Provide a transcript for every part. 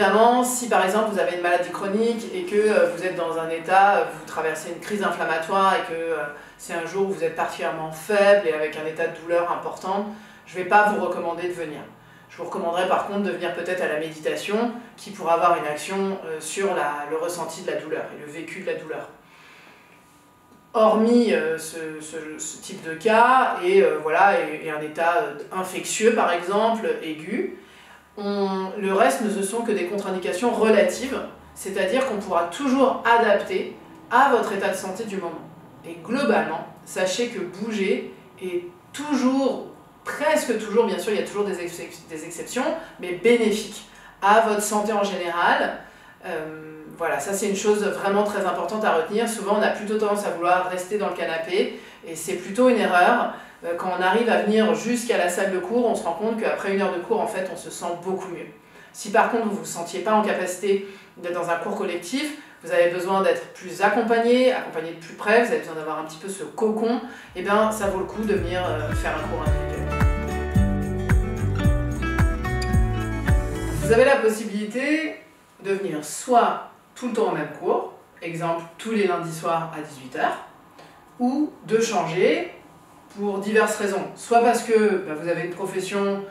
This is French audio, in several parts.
évidemment, si par exemple vous avez une maladie chronique et que vous êtes dans un état, vous traversez une crise inflammatoire et que c'est un jour où vous êtes particulièrement faible et avec un état de douleur important, je ne vais pas vous recommander de venir. Je vous recommanderais par contre de venir peut-être à la méditation qui pourra avoir une action sur le ressenti de la douleur et le vécu de la douleur. Hormis ce type de cas et un état infectieux par exemple, aigu, le reste ne sont que des contre-indications relatives, c'est-à-dire qu'on pourra toujours adapter à votre état de santé du moment. Et globalement, sachez que bouger est toujours, presque toujours, bien sûr il y a toujours des exceptions, mais bénéfique à votre santé en général. Voilà, ça c'est une chose vraiment très importante à retenir. Souvent on a plutôt tendance à vouloir rester dans le canapé et c'est plutôt une erreur. Quand on arrive à venir jusqu'à la salle de cours, on se rend compte qu'après une heure de cours, en fait, on se sent beaucoup mieux. Si par contre vous ne vous sentiez pas en capacité d'être dans un cours collectif, vous avez besoin d'être plus accompagné de plus près, vous avez besoin d'avoir un petit peu ce cocon, et bien ça vaut le coup de venir faire un cours individuel. Vous avez la possibilité de venir soit tout le temps au même cours, exemple tous les lundis soirs à 18 h, ou de changer pour diverses raisons. Soit parce que vous avez une profession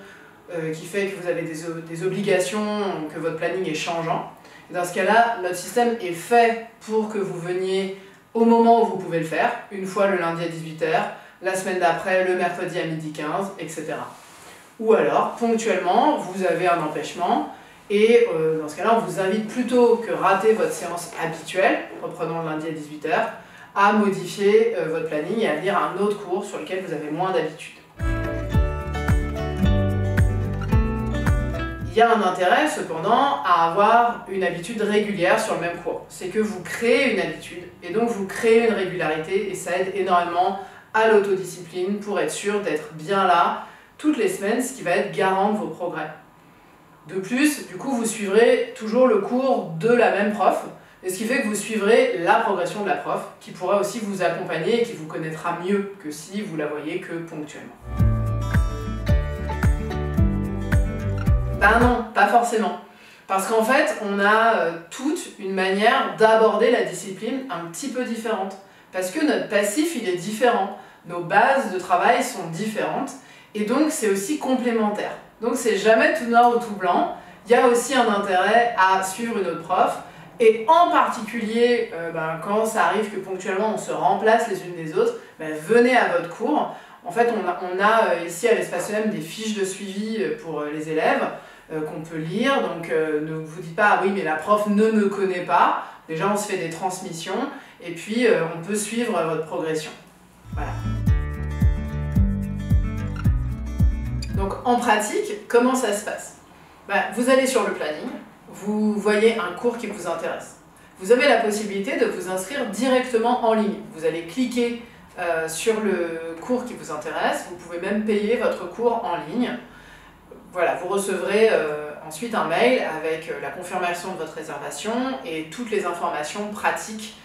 qui fait que vous avez des obligations, que votre planning est changeant. Et dans ce cas-là, notre système est fait pour que vous veniez au moment où vous pouvez le faire, une fois le lundi à 18 h, la semaine d'après, le mercredi à 12h15, etc. Ou alors, ponctuellement, vous avez un empêchement, et dans ce cas-là, on vous invite plutôt que rater votre séance habituelle, reprenons le lundi à 18 h, à modifier votre planning et à venir à un autre cours sur lequel vous avez moins d'habitude. Il y a un intérêt cependant à avoir une habitude régulière sur le même cours. C'est que vous créez une habitude et donc vous créez une régularité et ça aide énormément à l'autodiscipline pour être sûr d'être bien là toutes les semaines, ce qui va être garant de vos progrès. De plus, du coup, vous suivrez toujours le cours de la même prof. Et ce qui fait que vous suivrez la progression de la prof, qui pourra aussi vous accompagner et qui vous connaîtra mieux que si vous la voyez que ponctuellement. Ben non, pas forcément. Parce qu'en fait, on a toute une manière d'aborder la discipline un petit peu différente. Parce que notre passif, il est différent. Nos bases de travail sont différentes. Et donc, c'est aussi complémentaire. Donc, c'est jamais tout noir ou tout blanc. Il y a aussi un intérêt à suivre une autre prof. Et en particulier, quand ça arrive que ponctuellement on se remplace les unes des autres, venez à votre cours. En fait, on a ici à l'Espace EM des fiches de suivi pour les élèves qu'on peut lire. Donc ne vous dites pas « ah oui, mais la prof ne me connaît pas ». Déjà, on se fait des transmissions et puis on peut suivre votre progression. Voilà. Donc en pratique, comment ça se passe? Vous allez sur le planning. Vous voyez un cours qui vous intéresse. Vous avez la possibilité de vous inscrire directement en ligne. Vous allez cliquer sur le cours qui vous intéresse. Vous pouvez même payer votre cours en ligne. Voilà, vous recevrez ensuite un mail avec la confirmation de votre réservation et toutes les informations pratiques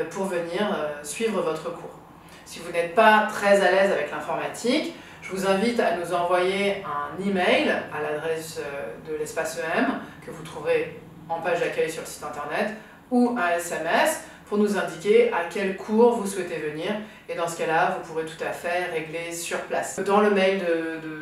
pour venir suivre votre cours. Si vous n'êtes pas très à l'aise avec l'informatique, je vous invite à nous envoyer un email à l'adresse de l'Espace EM que vous trouverez en page d'accueil sur le site internet ou un SMS pour nous indiquer à quel cours vous souhaitez venir et dans ce cas-là, vous pourrez tout à fait régler sur place. Dans le mail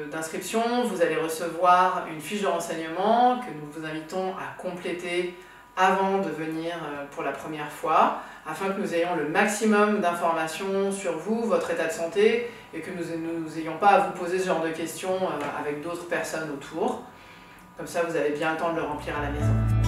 d'inscription, vous allez recevoir une fiche de renseignement que nous vous invitons à compléter avant de venir pour la première fois, afin que nous ayons le maximum d'informations sur vous, votre état de santé, et que nous n'ayons pas à vous poser ce genre de questions avec d'autres personnes autour. Comme ça, vous avez bien le temps de le remplir à la maison.